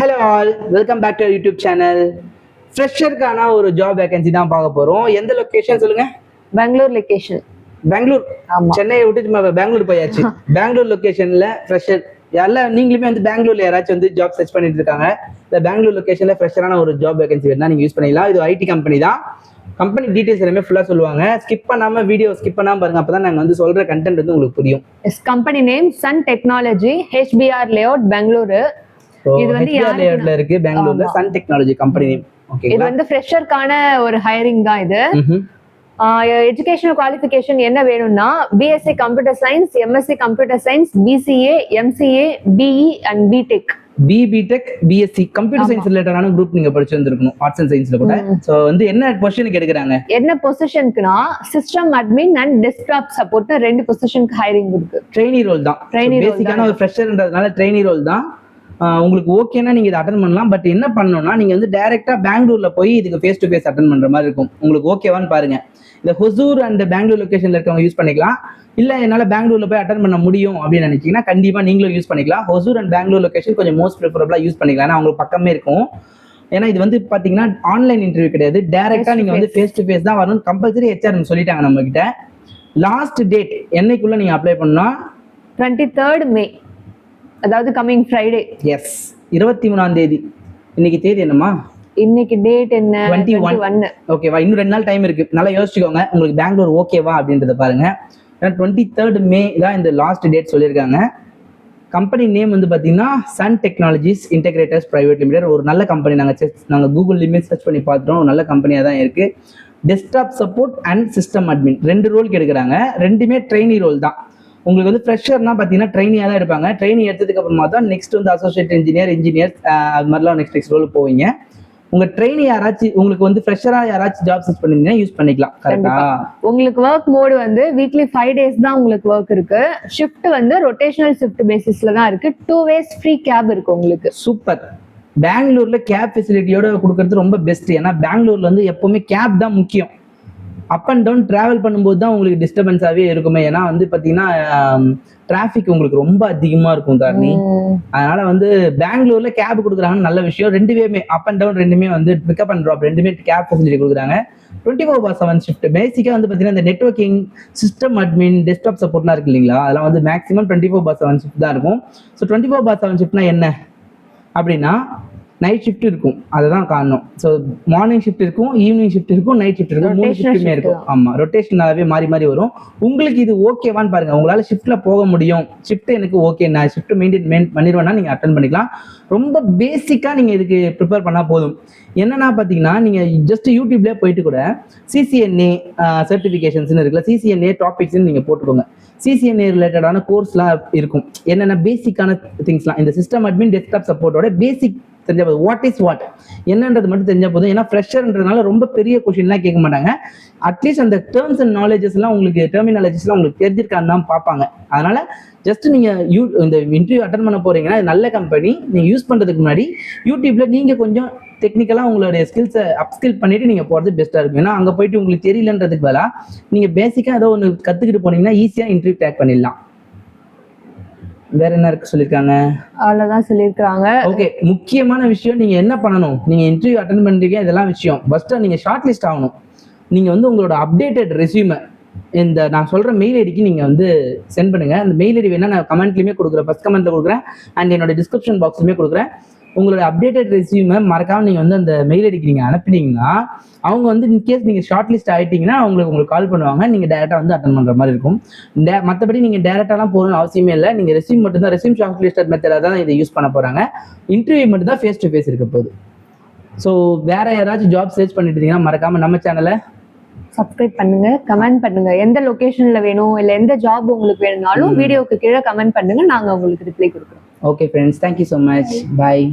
Hello all, welcome back to YouTube channel. ஃப்ரெஷருக்கான ஒரு job vacancy தான் பார்க்க போகிறோம். எந்த லொக்கேஷன் சொல்லுங்க? பெங்களூர் லொகேஷன். பெங்களூர். சென்னையை விட்டு பெங்களூர் போயாச்சு. பெங்களூர் லொக்கேஷன்ல ஃப்ரெஷர் யாரெல்லாம் நீங்களுமே வந்து பெங்களூர்ல யாராச்சும் வந்து ஜாப் சர்ச் பண்ணிட்டு இருக்காங்க, இல்லை பெங்களூர் லொக்கேஷன்ல ஃப்ரெஷரான ஒரு ஜாப் வேகன்சி வேணா நீங்க யூஸ் பண்ணிக்கலாம். இது ஐடி கம்பெனி தான். கம்பெனி டீடைல்ஸ் எல்லாமே ஃபுல்லா சொல்லுவாங்க. ஸ்கிப் பண்ணாம வீடியோ ஸ்கிப் பண்ணாம பாருங்க, அப்பதான் நாங்க வந்து சொல்ற கண்டென்ட் வந்து உங்களுக்கு புரியும். Company name Sun Technology, HBR layout Bengaluru. இது வந்து லேஅவுட்ல இருக்கு பெங்களூர்ல. Sun Technology company name. Okay, இது வந்து ஃப்ரெஷருக்கான ஒரு ஹையரிங் தான் இது. எஜுகேஷனல் குவாலிஃபிகேஷன் என்ன வேணும்னா BSc computer science, MSc computer science, BCA, MCA, BE and BTech. BTech, BSc computer science ரிலேட்டடான குரூப் நீங்க படிச்சிருந்திருக்கணும், ஆர்ட்ஸ் அண்ட் சயின்ஸ்ல கூட. சோ வந்து என்ன பொசிஷனுக்கு எடுக்கறாங்க? என்ன பொசிஷனுக்குனா system admin and desktop support ரெண்டு பொசிஷனுக்கு ஹையரிங் இருக்கு. ட்ரெயினி ரோல் தான். பேசிக்கான ஒரு ஃப்ரெஷர்ன்றதுனால ட்ரெயினி ரோல் தான். உங்களுக்கு ஓகேனா நீங்க இதை அட்டன் பண்ணலாம். பட் என்ன பண்ணணும்னா நீங்க வந்து டைரக்டா பெங்களூர்ல போய் இதுக்கு ஃபேஸ் டு ஃபேஸ் அட்டன் பண்ற மாதிரி இருக்கும். உங்களுக்கு ஓகேவான்னு பாருங்க. இந்த ஹொசூர் அண்ட் பெங்களூர் லொகேஷன்ல இருக்கவங்க யூஸ் பண்ணிக்கலாம். இல்ல என்னால பெங்களூர்ல போய் அட்டன் பண்ண முடியும் அப்படின்னு நினைச்சீங்கன்னா கண்டிப்பா நீங்களும் யூஸ் பண்ணிக்கலாம். ஹொசூர் அண்ட் பெங்களூர் லொகேஷன் கொஞ்சம் மோஸ்ட் ப்ரிஃபரபிளா யூஸ் பண்ணிக்கலாம். ஏன்னா உங்களுக்கு பக்கமே இருக்கும். ஏன்னா இது வந்து பாத்தீங்கன்னா ஆன்லைன் இன்டர்வியூ கிடையாது, டைரக்டா நீங்க வந்து ஃபேஸ் டு ஃபேஸ் தான் வரணும். கம்பல்சரி ஹெச்ஆர் சொல்லிட்டாங்க நம்ம கிட்ட. லாஸ்ட் டேட் என்னைக்குள்ள நீங்க அப்ளை பண்ணா 23rd மே, அதாவது கமிங் ஃப்ரைடே. எஸ், 23ஆம் தேதி. இன்னைக்கு தேதி என்னமா? இன்னைக்கு டேட் என்ன? 21. ஓகேவா, இன்னும் 2 நாள் டைம் இருக்கு. நல்லா யோசிச்சுக்கோங்க உங்களுக்கு பெங்களூர் ஓகேவா அப்படின்றத பாருங்க. 23rd மே தான் இந்த லாஸ்ட் டேட் சொல்லியிருக்காங்க. கம்பெனி நேம் வந்து பார்த்தீங்கன்னா சன் டெக்னாலஜிஸ் இன்டெகிரேட்டர்ஸ் பிரைவேட் லிமிடெட். ஒரு நல்ல கம்பெனி. நாங்கள் கூகுள்லையுமே சர்ச் பண்ணி பார்த்துட்டோம், ஒரு நல்ல கம்பெனியாக தான் இருக்கு. Desktop support and system admin 2 ரோலுக்கு எடுக்கிறாங்க. ரெண்டுமே ட்ரெயினி ரோல் தான். உங்களுக்கு வந்து ஃப்ரெஷர்னா பார்த்தீங்கன்னா ட்ரெயினியாக தான் எடுப்பாங்க. ட்ரெயினி எடுத்ததுக்கு அப்புறமா தான் நெக்ஸ்ட் வந்து அசோசியேட் இன்ஜினியர் அது மாதிரிலாம் நெக்ஸ்ட் ரோல் போவீங்க. உங்க ட்ரெயினி யாராச்சும் உங்களுக்கு வந்து ஃப்ரெஷரா யாராச்சும் ஜாப் சர்ச் பண்ணீங்கன்னா யூஸ் பண்ணிக்கலாம். கரெக்டா? உங்களுக்கு ஒர்க் மோட் வந்து வீக்லி 5 டேஸ் தான் உங்களுக்கு ஒர்க் இருக்கு. ஷிஃப்ட் வந்து ரொட்டேஷனல் ஷிஃப்ட் பேசிஸ்ல தான் இருக்கு. 2 ways ஃப்ரீ கேப் இருக்கு உங்களுக்கு. சூப்பர். பெங்களூர்ல கேப் ஃபெசிலிட்டியோட கொடுக்கறது ரொம்ப பெஸ்ட். ஏன்னா பெங்களூர்ல வந்து எப்பவுமே கேப் தான் முக்கியம். அப் அண்ட் டவுன் டிராவல் பண்ணும்போது தான் உங்களுக்கு டிஸ்டர்பன்ஸாகவே இருக்குமே. ஏன்னா வந்து பார்த்தீங்கன்னா டிராஃபிக் உங்களுக்கு ரொம்ப அதிகமாக இருக்கும் தாரணி. அதனால வந்து பெங்களூர்ல கேப் கொடுக்குறாங்கன்னு நல்ல விஷயம். ரெண்டுமே அப் அண்ட் டவுன் ரெண்டுமே வந்து பிக்கப் அண்ட் ட்ராப் ரெண்டுமே கேப் ஃபெசிலிட்டி கொடுக்குறாங்க. 24/7 ஷிஃப்ட். பேசிக்காக வந்து பார்த்தீங்கன்னா இந்த நெட்வொர்க்கிங், சிஸ்டம் அட்மின், டெஸ்க்டாப் சப்போர்ட்லாம் இருக்கு இல்லைங்களா, அதெல்லாம் வந்து மேக்ஸிமம் 24/7 ஷிஃப்ட் தான் இருக்கும். ஸோ 24/7 ஷிஃப்ட்னா என்ன அப்படின்னா நைட் ஷிஃப்ட் இருக்கும். அதுதான் காரணம். ஸோ மார்னிங் ஷிஃப்ட் இருக்கும், ஈவினிங் ஷிஃப்ட் இருக்கும், நைட் ஷிஃப்ட் இருக்கும், 3 ஷிஃப்ட்டுமே இருக்கும். ஆமா, ரொட்டேஷனாகவே மாறி மாறி வரும். உங்களுக்கு இது ஓகேவான்னு பாருங்க. உங்களால ஷிஃப்ட்ல போக முடியும், ஷிஃப்ட் எனக்கு ஓகே, நான் ஷிஃப்ட் மெயின்டைன் பண்ணிடுவேன்னா நீங்க அட்டன் பண்ணிக்கலாம். ரொம்ப பேசிக்கா நீங்க இதுக்கு ப்ரிப்பேர் பண்ணா போதும். என்னன்னா பாத்தீங்கன்னா நீங்க ஜஸ்ட் யூடியூப்ல போயிட்டு கூட சிசிஎன்ஏ சர்டிபிகேஷன்ஸ் இருக்குல்ல, சிசிஎன்ஏ டாபிக்ஸ் நீங்க போட்டுக்கோங்க. சிசிஎன்ஏ ரிலேட்டடான கோர்ஸ்லாம் இருக்கும். என்னென்ன பேசிக்கான திங்ஸ்லாம் இந்த சிஸ்டம் அட்மின், டெஸ்க்டாப் சப்போர்ட்டோட பேசிக் தெரிஞ்ச போதும். வாட் இஸ் வாட் என்னன்றது மட்டும் தெரிஞ்ச போதும். ஏன்னா ஃப்ரெஷர்ன்றதுனால ரொம்ப பெரிய கொஸ்டின்லாம் கேட்க மாட்டாங்க. அட்லீஸ்ட் அந்த டேர்ம்ஸ் அண்ட் நாலேஜஸ்லாம் உங்களுக்கு, டெர்மினாலஜிஸ்லாம் உங்களுக்கு தெரிஞ்சிருக்கான்னு தான் பார்ப்பாங்க. அதனால ஜஸ்ட் நீங்க இந்த இன்டர்வியூ அட்டன் பண்ண போறீங்கன்னா நல்ல கம்பெனி. நீங்க யூஸ் பண்றதுக்கு முன்னாடி யூடியூப்ல நீங்க கொஞ்சம் டெக்னிக்கலா உங்களுடைய ஸ்கில்ஸை அப்ஸ்கில் பண்ணிட்டு நீங்க போறது பெஸ்டா இருக்கும். ஏன்னா அங்க போயிட்டு உங்களுக்கு தெரியலன்றதுக்கு பதிலா நீங்க பேசிக்கா ஏதோ ஒன்று கத்துக்கிட்டு போனீங்கன்னா ஈஸியா இன்டர்வியூ டேக் பண்ணிடலாம். வேற என்ன இருக்கு சொல்லிருக்காங்க? அவ்வளவுதான் சொல்லிருக்காங்க. ஓகே, முக்கியமான விஷயம் நீங்க என்ன பண்ணணும், நீங்க இன்டர்வியூ அட்டெண்ட் பண்றீங்க, இதெல்லாம் விஷயம். ஃபர்ஸ்ட் நீங்க ஷார்ட் லிஸ்ட் ஆகணும். நீங்க வந்து உங்களோட அப்டேட்டட் ரெஸ்யூமை இந்த நான் சொல்ற மெயில் ஐடிக்கு நீங்க வந்து சென்ட் பண்ணுங்க. அந்த மெயில் ஐடி வேணா நான் கமெண்ட்லயுமே கொடுக்குறேன், ஃபர்ஸ்ட் கமெண்ட்ல கொடுக்குறேன், அண்ட் என்னோட டிஸ்கிரிப்ஷன் பாக்ஸ்லயுமே கொடுக்குறேன். உங்களோட அப்டேட்டட் ரெஸ்யூமை மறக்காம நீங்க வந்து அந்த மெயில் ஐடிக்கு நீங்க அனுப்பினீங்கன்னா அவங்க வந்து இன்கேஸ் நீங்க ஷார்ட் லிஸ்ட் ஆயிட்டீங்கன்னா உங்களுக்கு கால் பண்ணுவாங்க. நீங்க டேரக்டா வந்து அட்டன் பண்ற மாதிரி இருக்கும். மற்றபடி நீங்க டேரக்டாலாம் போகணும்னு அவசியமே இல்லை. நீங்க ரெஸ்யூம் மட்டும் தான், ரெஸ்யூம் ஷார்ட் லிஸ்ட் மெத்தடாக தான் இதை யூஸ் பண்ண போறாங்க. இன்டர்வியூ மட்டும் தான் ஃபேஸ் டு ஃபேஸ் இருக்க போகுது. ஸோ வேற யாராச்சும் ஜாப் சர்ச் பண்ணிட்டு இருந்தீங்கன்னா மறக்காம நம்ம சேனலை சப்ஸ்கிரைப் பண்ணுங்க, கமெண்ட் பண்ணுங்க. எந்த லொகேஷன்ல வேணும் இல்ல எந்த ஜாப் உங்களுக்கு வேணும்னாலும் வீடியோக்கு கீழே கமெண்ட் பண்ணுங்க, நாங்க உங்களுக்கு ரிப்ளை கொடுக்குறோம். Okay friends, thank you so much. பாய்.